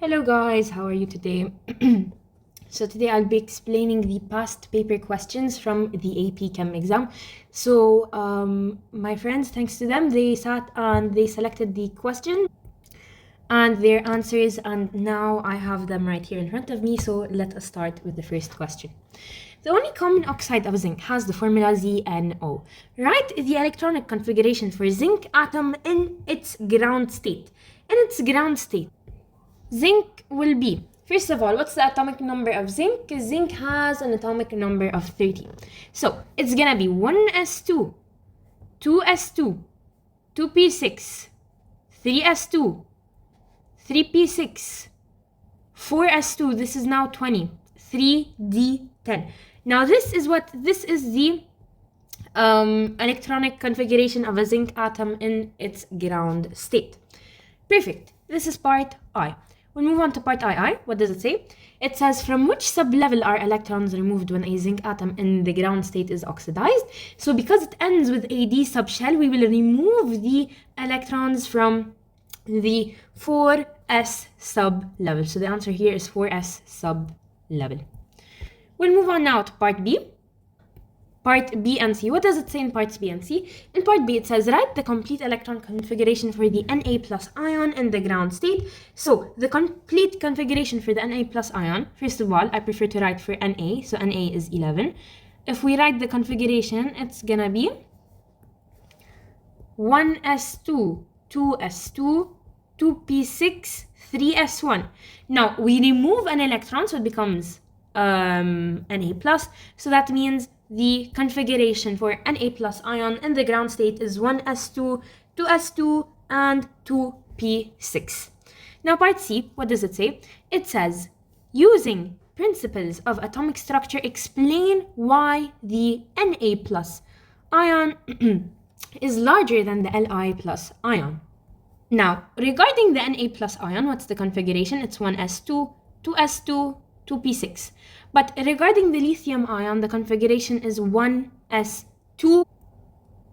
Hello guys, how are you today? So today I'll be explaining the past paper questions from the AP Chem exam. So my friends, thanks to them, they sat and they selected the question and their answers, and now I have them right here in front of me. So let us start with the first question. The only common oxide of zinc has the formula ZnO. Write the electronic configuration for zinc atom in its ground state. In its ground state, zinc will be, first of all, what's the atomic number of zinc? Zinc has an atomic number of 30. So it's gonna be 1s2, 2s2, 2p6, 3s2, 3p6, 4s2, this is now 20, 3d10. Now this is the electronic configuration of a zinc atom in its ground state. Perfect. This is part I. We'll move on to part II. What does it say? It says, from which sublevel are electrons removed when a zinc atom in the ground state is oxidized? So because it ends with a d subshell, we will remove the electrons from the 4s sublevel. So the answer here is 4s sublevel. We'll move on now to part B. Part B and C. What does it say in parts B and C? In part B, it says, write the complete electron configuration for the Na plus ion in the ground state. So the complete configuration for the Na plus ion, first of all, I prefer to write for Na. So Na is 11. If we write the configuration, it's gonna be 1s2, 2s2, 2p6, 3s1. Now we remove an electron, so it becomes Na plus. So that means the configuration for Na plus ion in the ground state is 1s2, 2s2, and 2p6. Now part C, what does it say? It says, using principles of atomic structure, explain why the Na plus ion is larger than the Li plus ion. Now, regarding the Na plus ion, what's the configuration? It's 1s2, 2s2, 2p6. But regarding the lithium ion, the configuration is 1s2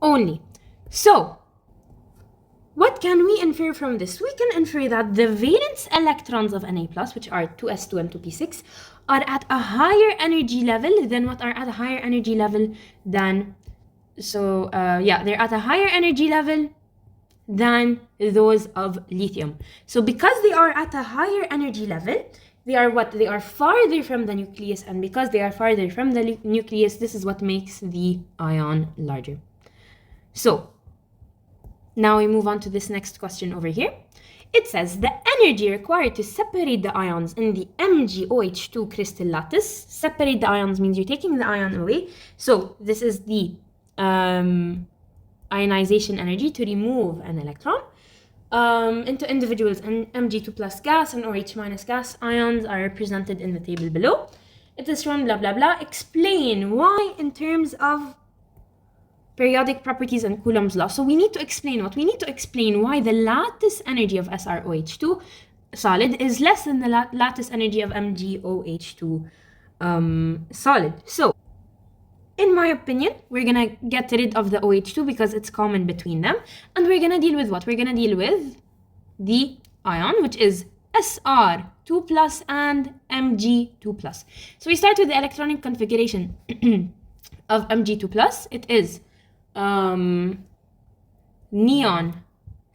only. So, what can we infer from this? We can infer that the valence electrons of Na+, which are 2s2 and 2p6, are at a higher energy level than what are at a higher energy level than... So, they're at a higher energy level than those of lithium. So, because they are at a higher energy level, they are what? They are farther from the nucleus, and because they are farther from the nucleus, this is what makes the ion larger. So, now we move on to this next question over here. It says, the energy required to separate the ions in the MgOH2 crystal lattice. Separate the ions means you're taking the ion away. So, this is the ionization energy to remove an electron. Into individuals, and Mg2 plus gas and OH minus gas ions are represented in the table below. It is from blah blah blah. Explain why in terms of periodic properties and Coulomb's law. So we need to explain what? We need to explain why the lattice energy of SrOH2 solid is less than the lattice energy of MgOH2 solid. So, in my opinion, we're gonna get rid of the OH2 because it's common between them. And we're gonna deal with what? We're gonna deal with the ion, which is Sr2 plus and Mg2 plus. So we start with the electronic configuration of Mg2 plus. It is neon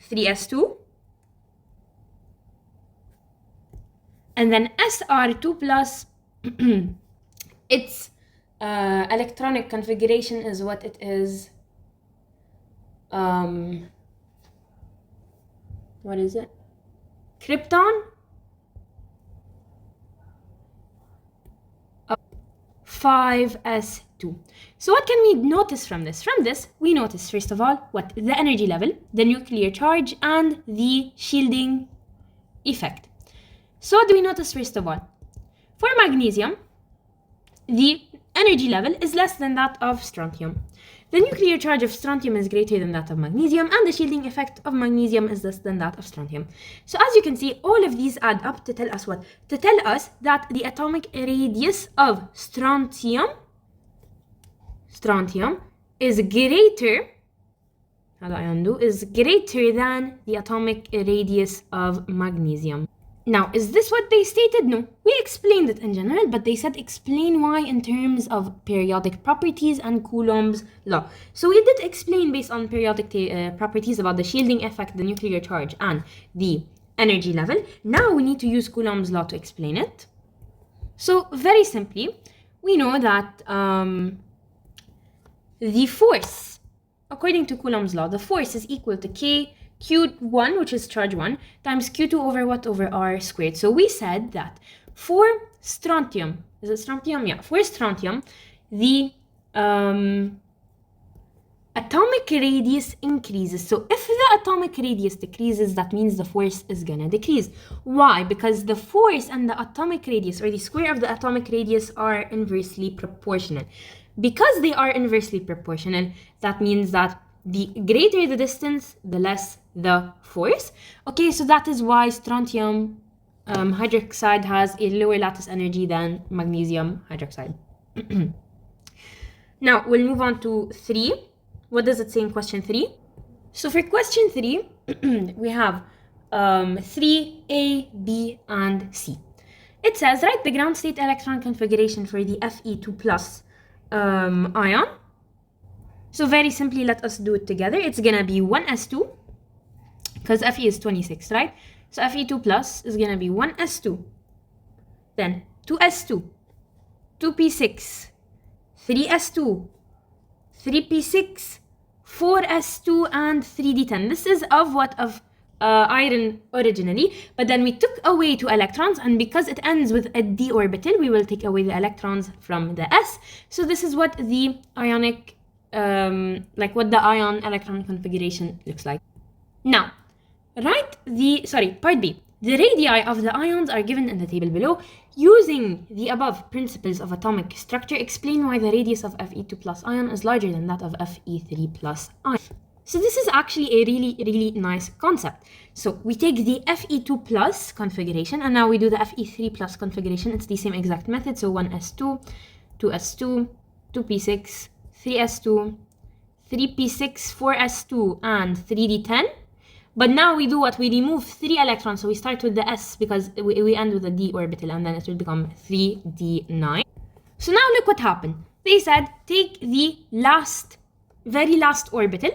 3s2. And then Sr2 plus, it's electronic configuration is what it is. What is it? Krypton 5s2. So what can we notice from this? From this, we notice, first of all, what? The energy level, the nuclear charge, and the shielding effect. So what do we notice first of all? For magnesium, the energy level is less than that of strontium. The nuclear charge of strontium is greater than that of magnesium, and the shielding effect of magnesium is less than that of strontium. So as you can see, all of these add up to tell us what? To tell us that the atomic radius of strontium is greater, is greater than the atomic radius of magnesium. Now, is this what they stated? No, we explained it in general, but they said explain why in terms of periodic properties and Coulomb's law. So we did explain based on periodic properties about the shielding effect, the nuclear charge, and the energy level. Now we need to use Coulomb's law to explain it. So very simply, we know that the force, according to Coulomb's law, the force is equal to K Q1, which is charge 1, times Q2 over what? Over R squared. So we said that for strontium, is it strontium? Yeah, for strontium, the atomic radius increases. So if the atomic radius decreases, that means the force is gonna decrease. Why? Because the force and the atomic radius, or the square of the atomic radius, are inversely proportional. Because they are inversely proportional, that means that the greater the distance, the less the force. Okay, so that is why strontium hydroxide has a lower lattice energy than magnesium hydroxide. Now, we'll move on to 3. What does it say in question 3? So for question 3, we have 3, A, B, and C. It says, write the ground state electron configuration for the Fe2 plus ion. So very simply, let us do it together. It's gonna be 1s2, because Fe is 26, right? So Fe2 plus is gonna be 1s2, then 2s2, 2p6, 3s2, 3p6, 4s2, and 3d10. This is of what? Of iron originally, but then we took away 2 electrons, and because it ends with a d orbital, we will take away the electrons from the s. So this is what the ionic what the ion electron configuration looks like. Now, part B. The radii of the ions are given in the table below. Using the above principles of atomic structure, explain why the radius of Fe2 plus ion is larger than that of Fe3 plus ion. So this is actually a really, really nice concept. So we take the Fe2 plus configuration, and now we do the Fe3 plus configuration. It's the same exact method. So 1s2, 2s2, 2p6, 3s2, 3p6, 4s2, and 3d10. But now we do what? We remove 3 electrons. So we start with the s because we end with a d orbital, and then it will become 3d9. So now look what happened. They said take the very last orbital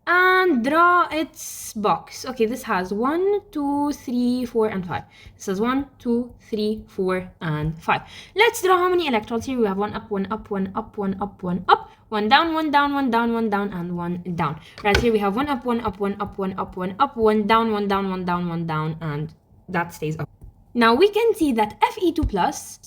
and draw its box. Okay, this has 1, 2, 3, 4, and 5. This has 1, 2, 3, 4, and 5. Let's draw how many electrons here. We have 1 up, 1 up, 1 up, 1 up, 1 up, 1 down, 1 down, 1 down, 1 down, and 1 down. Right here we have 1 up, 1 up, 1 up, 1 up, 1 up, 1 down, 1 down, 1 down, 1 down, and that stays up. Now we can see that Fe2 plus,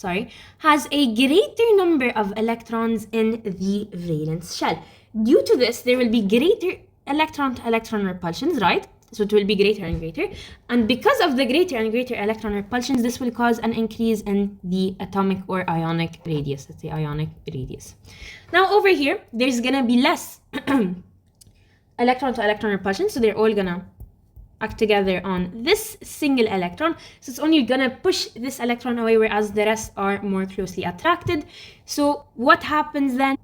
has a greater number of electrons in the valence shell. Due to this, there will be greater electron-to-electron repulsions, right? So it will be greater and greater. And because of the greater and greater electron repulsions, this will cause an increase in the atomic or ionic radius. Let's say ionic radius. Now over here, there's gonna be less electron-to-electron repulsion. So they're all gonna act together on this single electron. So it's only gonna push this electron away, whereas the rest are more closely attracted. So what happens then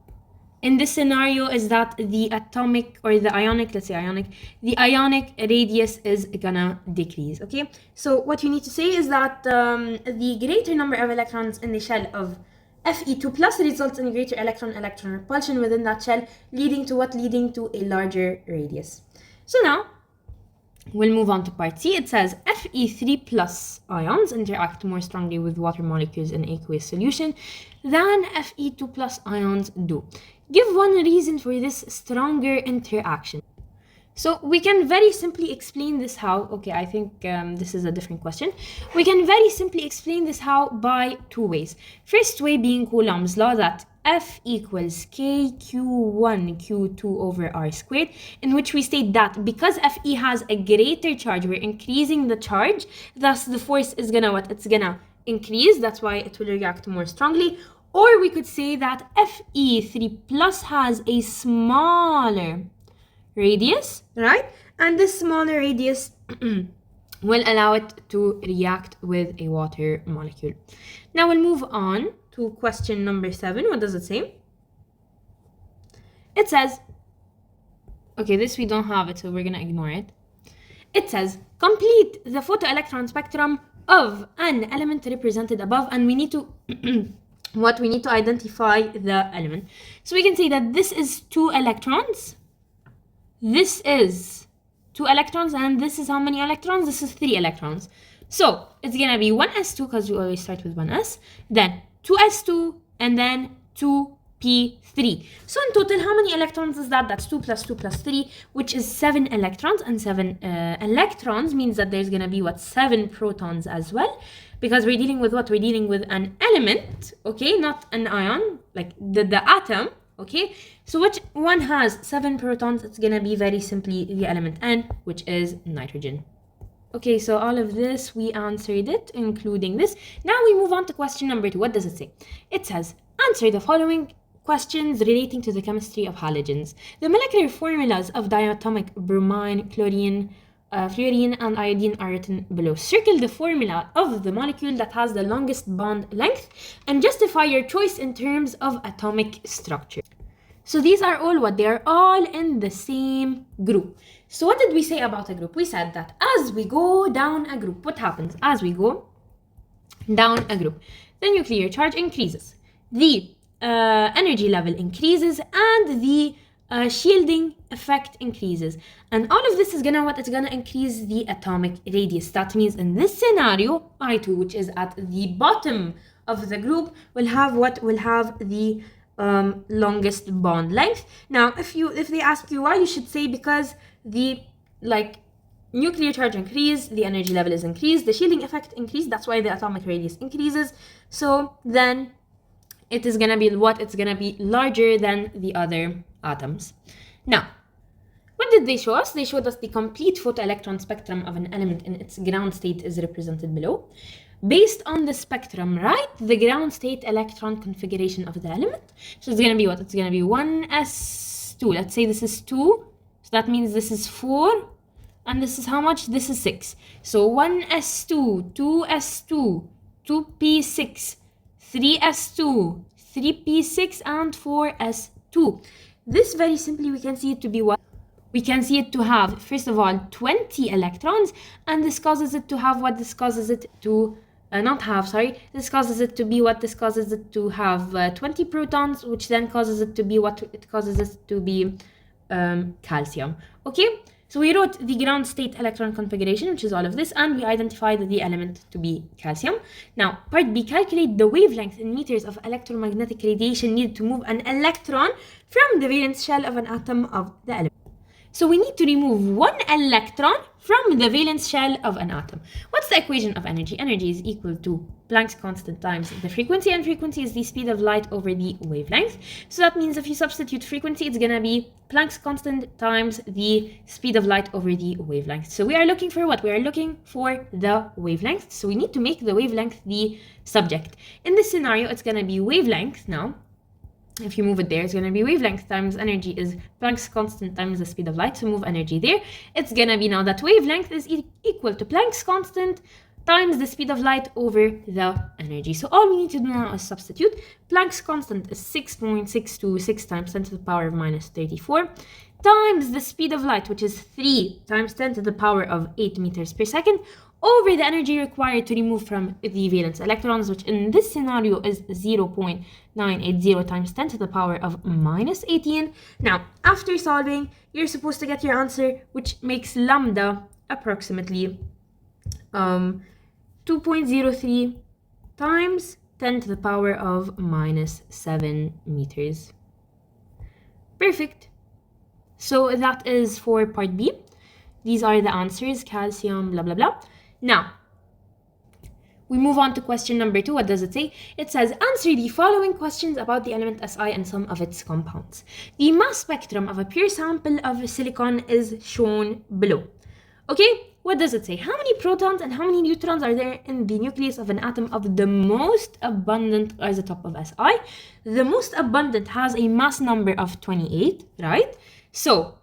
in this scenario is that the atomic or the ionic, the ionic radius is gonna decrease, okay? So what you need to say is that the greater number of electrons in the shell of Fe2 plus results in greater electron-electron repulsion within that shell, leading to what? Leading to a larger radius. So now, we'll move on to part C. It says Fe3 plus ions interact more strongly with water molecules in aqueous solution than Fe2 plus ions do. Give one reason for this stronger interaction. So we can very simply explain this how, okay, I think this is a different question. We can very simply explain this how by 2 ways. First way being Coulomb's law, that F equals KQ1 Q2 over R squared, in which we state that because Fe has a greater charge, we're increasing the charge, thus the force is gonna what? It's gonna increase, that's why it will react more strongly. Or we could say that Fe3 plus has a smaller radius, right? And this smaller radius will allow it to react with a water molecule. Now we'll move on to question number 7. What does it say? It says, okay, this we don't have it, so we're gonna ignore it. It says, complete the photoelectron spectrum of an element represented above, and we need to we need to identify the element. So we can say that this is 2 electrons, this is 2 electrons, and this is how many electrons? This is 3 electrons. So it's gonna be 1s2, because we always start with 1s, then 2s2, and then 2p3. So in total, how many electrons is that? That's 2 plus 2 plus 3, which is 7 electrons, and 7 electrons means that there's gonna be what? 7 protons as well, because we're dealing with what? We're dealing with an element, okay, not an ion, like the atom, okay? So which one has 7 protons? It's gonna be very simply the element N, which is nitrogen. Okay, so all of this, we answered it, including this. Now we move on to question number 2. What does it say? It says, answer the following questions relating to the chemistry of halogens. The molecular formulas of diatomic bromine, chlorine, fluorine, and iodine are written below. Circle the formula of the molecule that has the longest bond length and justify your choice in terms of atomic structure. So these are all what? They are all in the same group. So what did we say about a group? We said that as we go down a group, what happens? As we go down a group, the nuclear charge increases, the energy level increases, and the shielding effect increases. And all of this is gonna what? It's gonna increase the atomic radius. That means in this scenario, I2, which is at the bottom of the group, will have what? Will have the longest bond length. Now, if they ask you why, you should say because the nuclear charge increased, the energy level is increased, the shielding effect increased. That's why the atomic radius increases. So then it is gonna be what? It's gonna be larger than the other atoms. Now, what did they show us? They showed us the complete photoelectron spectrum of an element in its ground state is represented below. Based on the spectrum, write the ground state electron configuration of the element. So it's gonna be what? It's gonna be 1s2. Let's say this is 2. So that means this is 4. And this is how much? This is 6. So 1s2, 2s2, 2p6, 3s2, 3p6, and 4s2. This very simply we can see it to be what? We can see it to have, first of all, 20 electrons, and this causes it to have what? This causes it to this causes it to be what? This causes it to have 20 protons, which then causes it to be what? It causes it to be calcium. Okay, so we wrote the ground state electron configuration, which is all of this, and we identified the element to be calcium. Now, part B, calculate the wavelength in meters of electromagnetic radiation needed to move an electron from the valence shell of an atom of the element. So we need to remove 1 electron from the valence shell of an atom. What's the equation of energy? Energy is equal to Planck's constant times the frequency, and frequency is the speed of light over the wavelength. So that means if you substitute frequency, it's gonna be Planck's constant times the speed of light over the wavelength. So we are looking for what? We are looking for the wavelength. So we need to make the wavelength the subject. In this scenario, it's gonna be wavelength now. If you move it there, it's going to be wavelength times energy is Planck's constant times the speed of light. So move energy there. It's going to be now that wavelength is equal to Planck's constant times the speed of light over the energy. So all we need to do now is substitute. Planck's constant is 6.626 times 10 to the power of minus 34 times the speed of light, which is 3 times 10 to the power of 8 meters per second, over the energy required to remove from the valence electrons, which in this scenario is 0.980 times 10 to the power of minus 18. Now, after solving, you're supposed to get your answer, which makes lambda approximately 2.03 times 10 to the power of minus 7 meters. Perfect. So that is for part B. These are the answers, calcium, blah, blah, blah. Now, we move on to question number 2. What does it say? It says, answer the following questions about the element Si and some of its compounds. The mass spectrum of a pure sample of silicon is shown below. Okay, what does it say? How many protons and how many neutrons are there in the nucleus of an atom of the most abundant isotope of Si? The most abundant has a mass number of 28, right? So,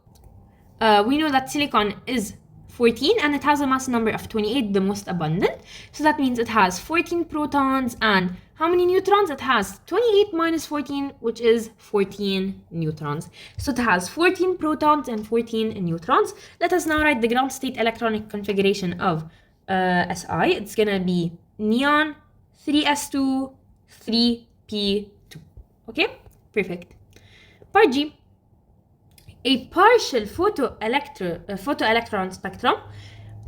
we know that silicon is 14 and it has a mass number of 28, the most abundant. So that means it has 14 protons and how many neutrons? It has 28 minus 14, which is 14 neutrons. So it has 14 protons and 14 neutrons. Let us now write the ground state electronic configuration of Si, it's gonna be neon 3s2 3p2. Okay, perfect. Part G, a partial photoelectron spectrum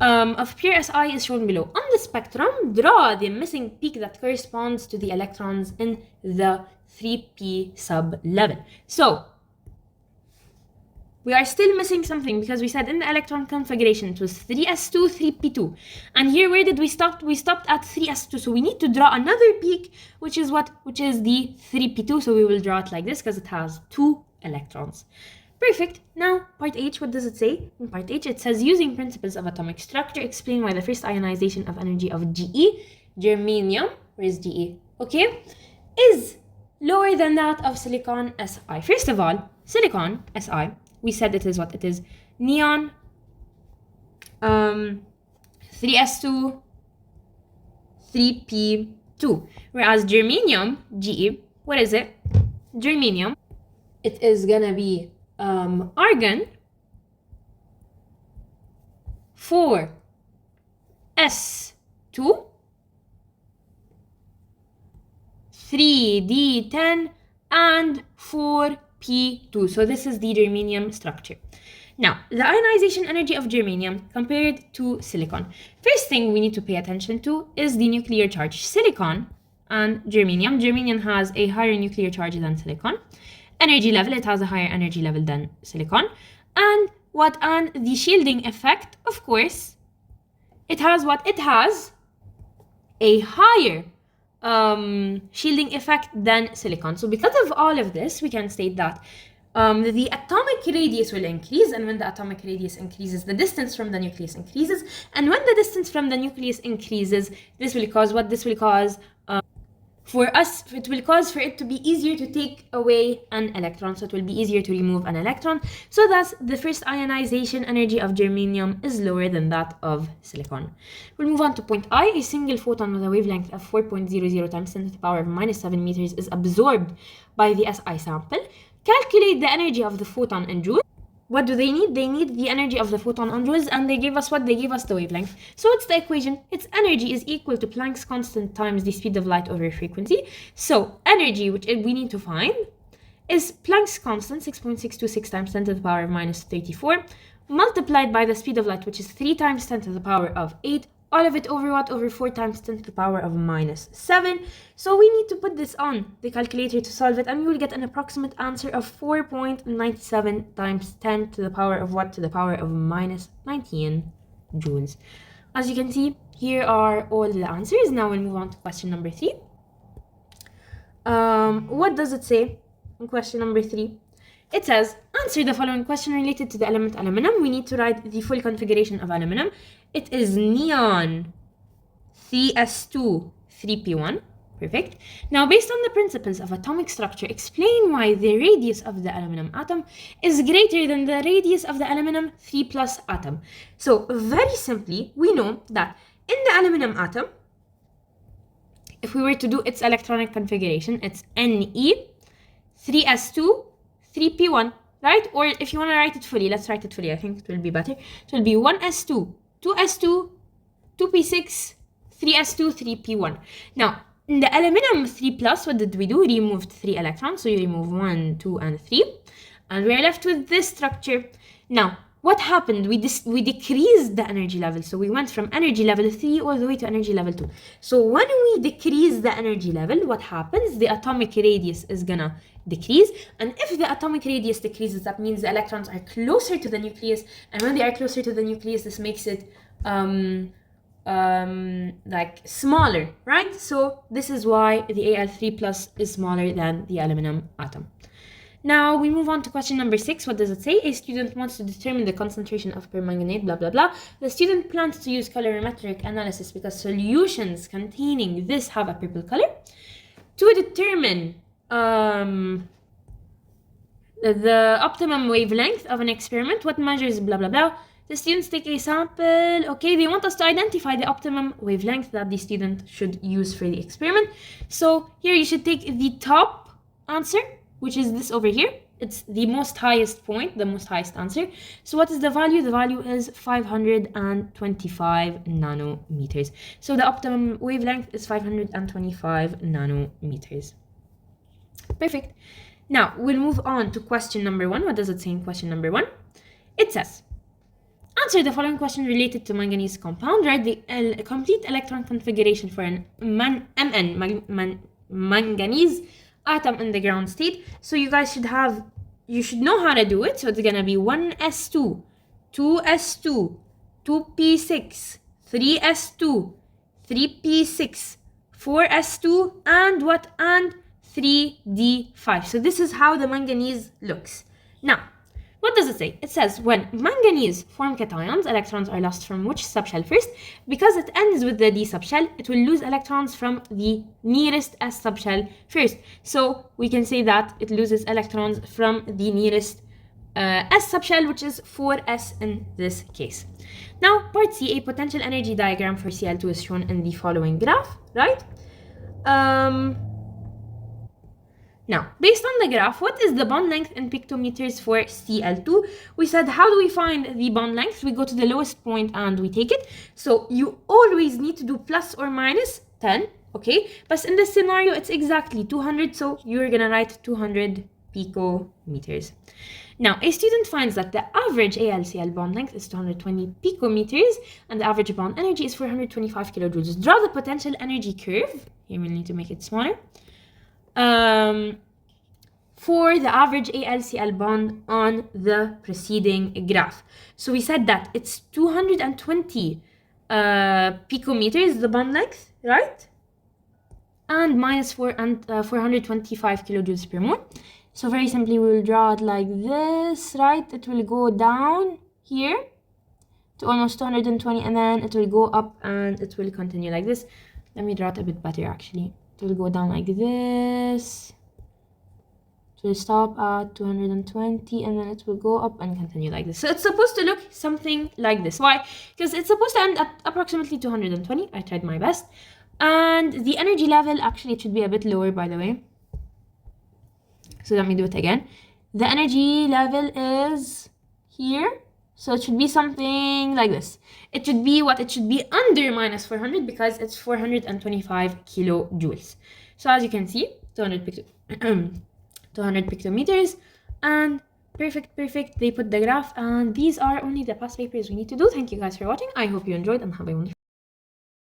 of pure Si is shown below. On the spectrum, draw the missing peak that corresponds to the electrons in the 3p sub level. So we are still missing something because we said in the electron configuration it was 3s2, 3p2. And here, where did we stop? We stopped at 3s2. So we need to draw another peak, which is what? Which is the 3p2. So we will draw it like this because it has 2 electrons. Perfect. Now, part H, what does it say? In part H, it says, using principles of atomic structure, explain why the first ionization of energy of Ge, germanium, where is Ge? Okay, is lower than that of silicon Si. First of all, silicon Si, we said it is what? It is neon 3s2 3p2, whereas germanium, Ge, what is it? Germanium, it is gonna be argon 4s2 3d10 and 4p2. So this is the germanium structure. Now, the ionization energy of germanium compared to silicon. First thing we need to pay attention to is the nuclear charge. Silicon and germanium. Germanium has a higher nuclear charge than silicon. Energy level, it has a higher energy level than silicon. And what? And the shielding effect, of course, it has what? It has a higher shielding effect than silicon. So because of all of this, we can state that the atomic radius will increase, and when the atomic radius increases, the distance from the nucleus increases, and when the distance from the nucleus increases, this will cause what? This will cause it will cause for it to be easier to take away an electron, so it will be easier to remove an electron. So thus, the first ionization energy of germanium is lower than that of silicon. We'll move on to point I. A single photon with a wavelength of 4.00 times 10 to the power of minus 7 meters is absorbed by the Si sample. Calculate the energy of the photon in joules. What do they need? They need the energy of the photon in joules, and they gave us what? They gave us the wavelength. So it's the equation. Its energy is equal to Planck's constant times the speed of light over frequency. So energy, which we need to find, is Planck's constant, 6.626 times 10 to the power of minus 34, multiplied by the speed of light, which is 3 times 10 to the power of 8, all of it over what? Over 4 times 10 to the power of minus 7. So we need to put this on the calculator to solve it, and we will get an approximate answer of 4.97 times 10 to the power of what? To the power of minus 19 joules. As you can see, here are all the answers. Now we'll move on to question number 3. What does it say in question number 3? It says, answer the following question related to the element aluminum. We need to write the full configuration of aluminum. It is neon 3s2 3p1. Perfect. Now, based on the principles of atomic structure, explain why the radius of the aluminum atom is greater than the radius of the aluminum 3 plus atom. So, very simply, we know that in the aluminum atom, if we were to do its electronic configuration, it's Ne 3s2 3p1, right? Or if you want to write it fully, let's write it fully. I think it will be better. It will be 1s2, 2s2, 2p6, 3s2, 3p1. Now, in the aluminum 3 plus, what did we do? We removed 3 electrons. So you remove 1, 2, and 3. And we're left with this structure. Now, what happened? We decreased the energy level. So we went from energy level 3 all the way to energy level 2. So when we decrease the energy level, what happens? The atomic radius is gonna decrease. And if the atomic radius decreases, that means the electrons are closer to the nucleus. And when they are closer to the nucleus, this makes it like smaller, right? So this is why the Al3 plus is smaller than the aluminum atom. Now we move on to question number 6. What does it say? A student wants to determine the concentration of permanganate, blah, blah, blah. The student plans to use colorimetric analysis because solutions containing this have a purple color. To determine the optimum wavelength of an experiment, what measures, blah, blah, blah. The students take a sample. Okay, they want us to identify the optimum wavelength that the student should use for the experiment. So here you should take the top answer, which is this over here. It's the most highest point, the most highest answer. So what is the value? The value is 525 nanometers. So the optimum wavelength is 525 nanometers. Perfect. Now, we'll move on to question number 1. What does it say in question number 1? It says, answer the following question related to manganese compound. Write the complete electron configuration for an manganese atom in the ground state. So you guys should know how to do it. So it's gonna be 1s2, 2s2, 2p6, 3s2, 3p6, 4s2, and what? And 3d5. So this is how the manganese looks. Now, what does it say? It says when manganese form cations, electrons are lost from which subshell first? Because it ends with the D subshell, it will lose electrons from the nearest S subshell first. So we can say that it loses electrons from the nearest S subshell, which is 4s in this case. Now, part C, a potential energy diagram for Cl2 is shown in the following graph, right? Now, based on the graph, what is the bond length in pictometers for Cl2? We said, how do we find the bond length? We go to the lowest point and we take it. So you always need to do plus or minus 10, okay? But in this scenario, it's exactly 200, so you're gonna write 200 picometers. Now, a student finds that the average AlCl bond length is 220 picometers and the average bond energy is 425 kilojoules. Draw the potential energy curve. Here we'll need to make it smaller. For the average AlCl bond on the preceding graph. So we said that it's 220 picometers, the bond length, right? And minus 425 kilojoules per mole. So very simply, we will draw it like this, right? It will go down here to almost 220, and then it will go up and it will continue like this. Let me draw it a bit better, actually. It will go down like this. It will stop at 220, and then it will go up and continue like this. So it's supposed to look something like this. Why? Because it's supposed to end at approximately 220. I tried my best. And the energy level, actually, it should be a bit lower, by the way. So let me do it again. The energy level is here. So it should be something like this. It should be what? It should be under minus 400 because it's 425 kilojoules. So as you can see, 200 pictometers, and perfect. They put the graph, and these are only the past papers we need to do. Thank you guys for watching. I hope you enjoyed and have a wonderful